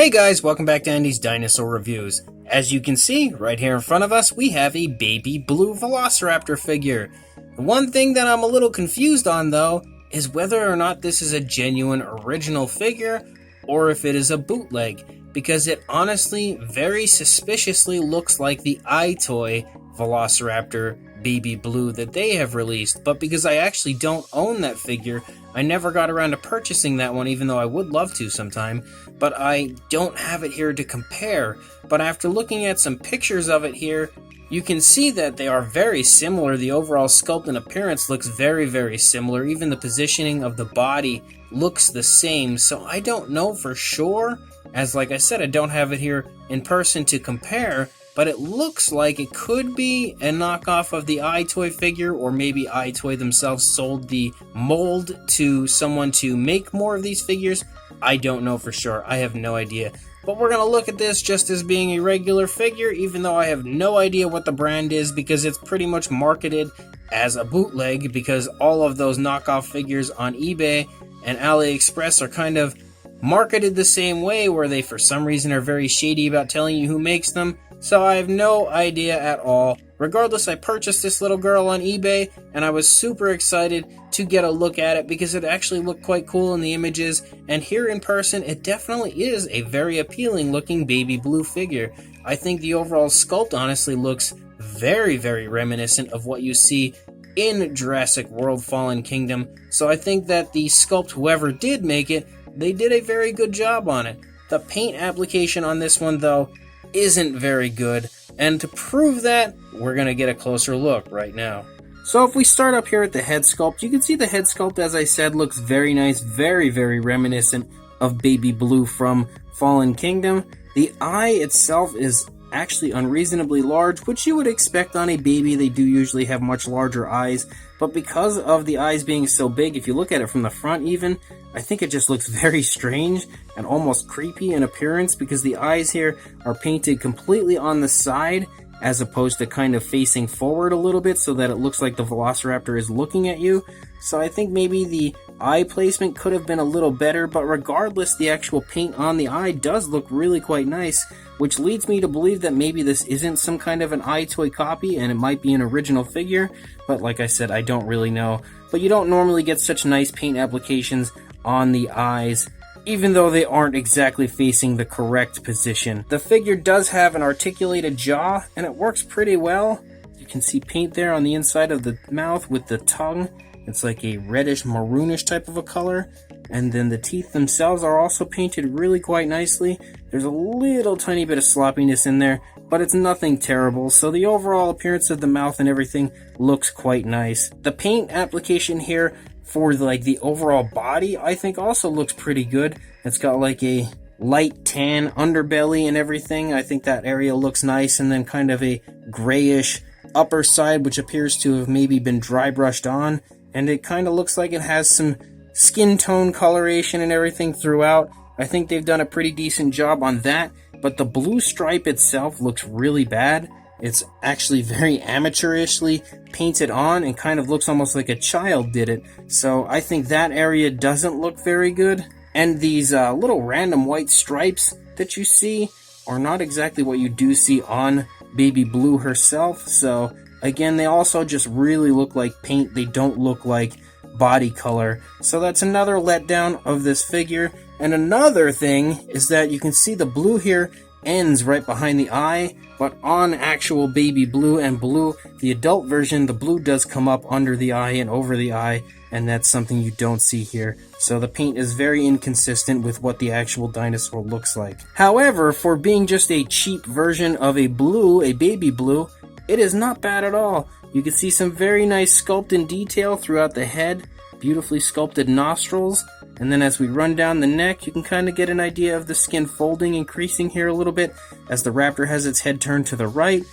Hey guys, welcome back to Andy's Dinosaur Reviews. As you can see, right here in front of us, we have a baby blue Velociraptor figure. The one thing that I'm a little confused on though, is whether or not this is a genuine original figure, or if it is a bootleg, because it honestly, very suspiciously looks like the iToy Velociraptor baby blue that they have released, but because I actually don't own that figure, I never got around to purchasing that one, even though I would love to sometime, but I don't have it here to compare. But after looking at some pictures of it here, you can see that they are very similar. The overall sculpt and appearance looks very similar. Even the positioning of the body looks the same, so I don't know for sure, as like I said, I don't have it here in person to compare, but it looks like it could be a knockoff of the iToy figure, or maybe iToy themselves sold the mold to someone to make more of these figures. I don't know for sure. I have no idea. But we're going to look at this just as being a regular figure, even though I have no idea what the brand is, because it's pretty much marketed as a bootleg, because all of those knockoff figures on eBay and AliExpress are kind of marketed the same way, where they for some reason are very shady about telling you who makes them. So I have no idea at all. Regardless, I purchased this little girl on eBay, and I was super excited to get a look at it because it actually looked quite cool in the images, and here in person it definitely is a very appealing looking baby blue figure. I think the overall sculpt honestly looks very reminiscent of what you see in Jurassic World Fallen Kingdom, so I think that the sculpt, whoever did make it, they did a very good job on it. The paint application on this one though isn't very good, and to prove that, we're going to get a closer look right now. So if we start up here at the head sculpt, you can see the head sculpt, as I said, looks very nice, very reminiscent of baby blue from Fallen Kingdom. The eye itself is actually unreasonably large, which you would expect on a baby. They do usually have much larger eyes, but because of the eyes being so big, if you look at it from the front even, I think it just looks very strange and almost creepy in appearance, because the eyes here are painted completely on the side as opposed to kind of facing forward a little bit, so that it looks like the Velociraptor is looking at you. So I think maybe the eye placement could have been a little better, but regardless, the actual paint on the eye does look really quite nice, which leads me to believe that maybe this isn't some kind of an iToy copy and it might be an original figure, but like I said, I don't really know. But you don't normally get such nice paint applications on the eyes, even though they aren't exactly facing the correct position. The figure does have an articulated jaw, and it works pretty well. You can see paint there on the inside of the mouth with the tongue. It's like a reddish maroonish type of a color, and then the teeth themselves are also painted really quite nicely. There's a little tiny bit of sloppiness in there, but it's nothing terrible, so the overall appearance of the mouth and everything looks quite nice. The paint application here for the overall body, I think also looks pretty good. It's got like a light tan underbelly and everything. I think that area looks nice, and then kind of a grayish upper side, which appears to have maybe been dry brushed on, and it kind of looks like it has some skin tone coloration and everything throughout. I think they've done a pretty decent job on that, but the blue stripe itself looks really bad. It's actually very amateurishly painted on and kind of looks almost like a child did it. So I think that area doesn't look very good. And these little random white stripes that you see are not exactly what you do see on baby blue herself. So again, they also just really look like paint. They don't look like body color. So that's another letdown of this figure. And another thing is that you can see the blue here ends right behind the eye, but on actual baby blue and blue, the adult version, the blue does come up under the eye and over the eye, and that's something you don't see here. So the paint is very inconsistent with what the actual dinosaur looks like. However, for being just a cheap version of a blue, a baby blue, it is not bad at all. You can see some very nice sculpt and detail throughout the head, beautifully sculpted nostrils, and then as we run down the neck, you can kind of get an idea of the skin folding and creasing here a little bit as the raptor has its head turned to the right.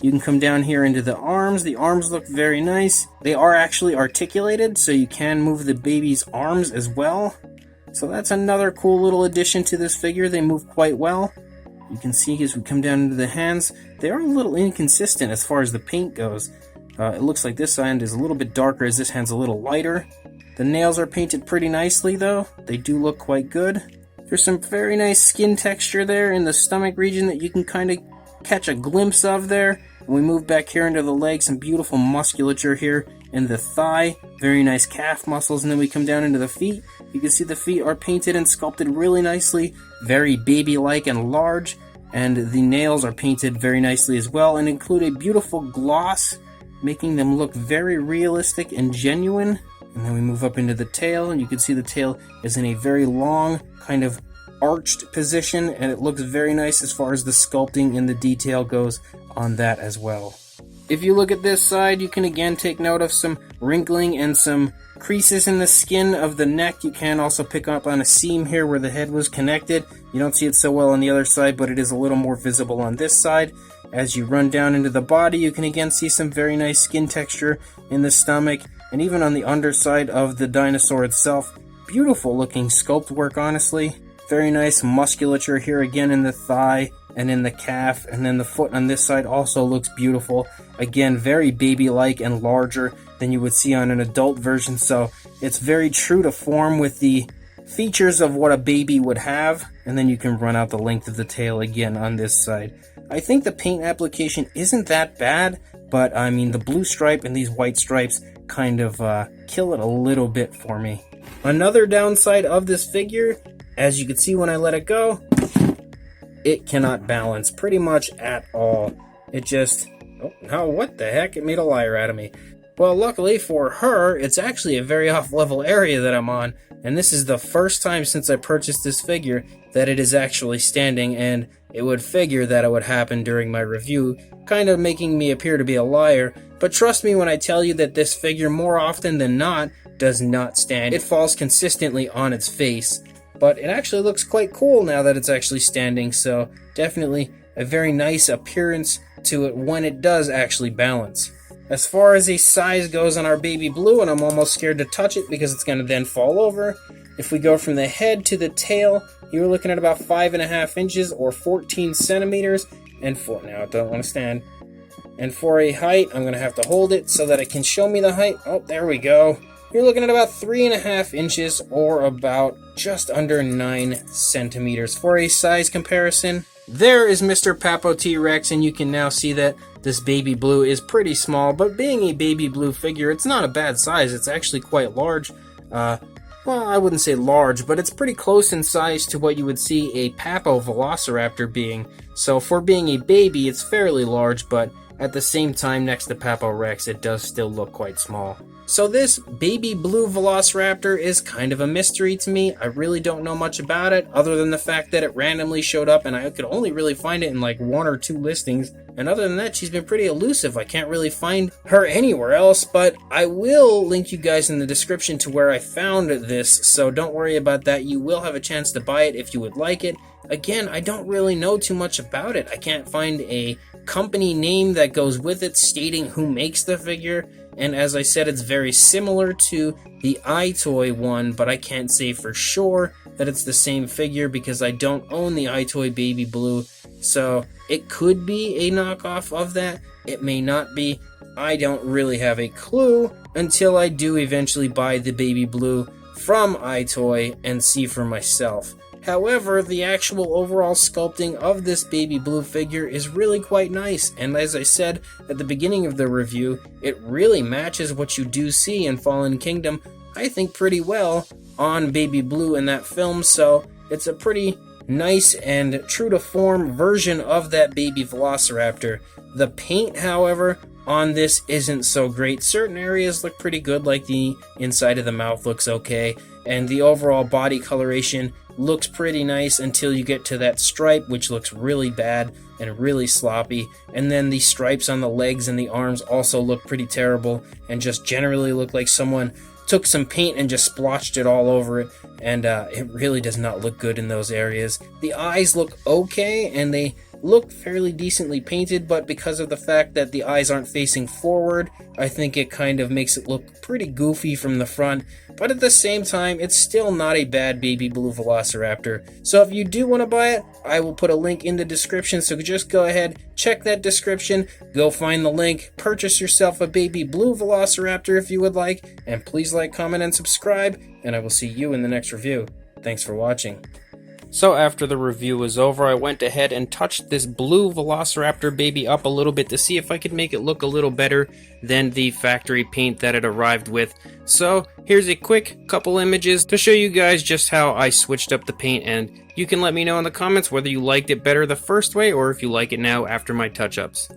You can come down here into the arms. The arms look very nice. They are actually articulated, so you can move the baby's arms as well. So that's another cool little addition to this figure. They move quite well. You can see as we come down into the hands, they are a little inconsistent as far as the paint goes. It looks like this hand is a little bit darker as this hand's a little lighter. The nails are painted pretty nicely though. They do look quite good. There's some very nice skin texture there in the stomach region that you can kind of catch a glimpse of there. And we move back here into the leg, some beautiful musculature here in the thigh, very nice calf muscles, and then we come down into the feet. You can see the feet are painted and sculpted really nicely, very baby-like and large, and the nails are painted very nicely as well and include a beautiful gloss, making them look very realistic and genuine. And then we move up into the tail, and you can see the tail is in a very long, kind of arched position, and it looks very nice as far as the sculpting and the detail goes on that as well. If you look at this side, you can again take note of some wrinkling and some creases in the skin of the neck. You can also pick up on a seam here where the head was connected. You don't see it so well on the other side, but it is a little more visible on this side. As you run down into the body, you can again see some very nice skin texture in the stomach, and even on the underside of the dinosaur itself. Beautiful looking sculpt work, honestly. Very nice musculature here again in the thigh and in the calf, and then the foot on this side also looks beautiful. Again, very baby-like and larger than you would see on an adult version, so it's very true to form with the features of what a baby would have, and then you can run out the length of the tail again on this side. I think the paint application isn't that bad, but I mean the blue stripe and these white stripes kind of kill it a little bit for me. Another downside of this figure, as you can see when I let it go, it cannot balance pretty much at all. It just, oh, what the heck, it made a liar out of me. Well, luckily for her, it's actually a very off-level area that I'm on, and this is the first time since I purchased this figure that it is actually standing, and it would figure that it would happen during my review, kind of making me appear to be a liar. But trust me when I tell you that this figure more often than not does not stand. It falls consistently on its face, but it actually looks quite cool now that it's actually standing, so definitely a very nice appearance to it when it does actually balance. As far as a size goes on our baby blue, and I'm almost scared to touch it because it's going to then fall over, if we go from the head to the tail, you're looking at about 5.5 inches or 14 centimeters, and for, now it don't want to stand. And for a height, I'm going to have to hold it so that it can show me the height. Oh, there we go. You're looking at about 3.5 inches or about just under 9 centimeters. For a size comparison, there is Mr. Papo T-Rex, and you can now see that this baby blue is pretty small, but being a baby blue figure, it's not a bad size. It's actually quite large. Well, I wouldn't say large, but it's pretty close in size to what you would see a Papo Velociraptor being. So for being a baby, it's fairly large, but at the same time, next to Papo Rex, it does still look quite small. So this baby blue Velociraptor is kind of a mystery to me. I really don't know much about it, other than the fact that it randomly showed up, and I could only really find it in like 1 or 2 listings. And other than that, she's been pretty elusive. I can't really find her anywhere else, but I will link you guys in the description to where I found this, so don't worry about that. You will have a chance to buy it if you would like it. Again, I don't really know too much about it. I can't find a company name that goes with it stating who makes the figure, and as I said, it's very similar to the iToy one, but I can't say for sure that it's the same figure because I don't own the iToy Baby Blue, so it could be a knockoff of that. It may not be. I don't really have a clue until I do eventually buy the Baby Blue from iToy and see for myself. However, the actual overall sculpting of this baby blue figure is really quite nice, and as I said at the beginning of the review, it really matches what you do see in Fallen Kingdom, I think pretty well, on baby blue in that film, so it's a pretty nice and true to form version of that baby Velociraptor. The paint, however, on this isn't so great. Certain areas look pretty good, like the inside of the mouth looks okay, and the overall body coloration looks pretty nice until you get to that stripe, which looks really bad and really sloppy, and then the stripes on the legs and the arms also look pretty terrible and just generally look like someone took some paint and just splotched it all over it, and it really does not look good in those areas. The eyes look okay, and they look fairly decently painted, but because of the fact that the eyes aren't facing forward, I think it kind of makes it look pretty goofy from the front, but at the same time, it's still not a bad baby blue Velociraptor. So if you do want to buy it, I will put a link in the description, so just go ahead, check that description, go find the link, purchase yourself a baby blue Velociraptor if you would like, and please like, comment, and subscribe, and I will see you in the next review. Thanks for watching. So after the review was over, I went ahead and touched this blue Velociraptor baby up a little bit to see if I could make it look a little better than the factory paint that it arrived with. So here's a quick couple images to show you guys just how I switched up the paint, and you can let me know in the comments whether you liked it better the first way or if you like it now after my touch-ups.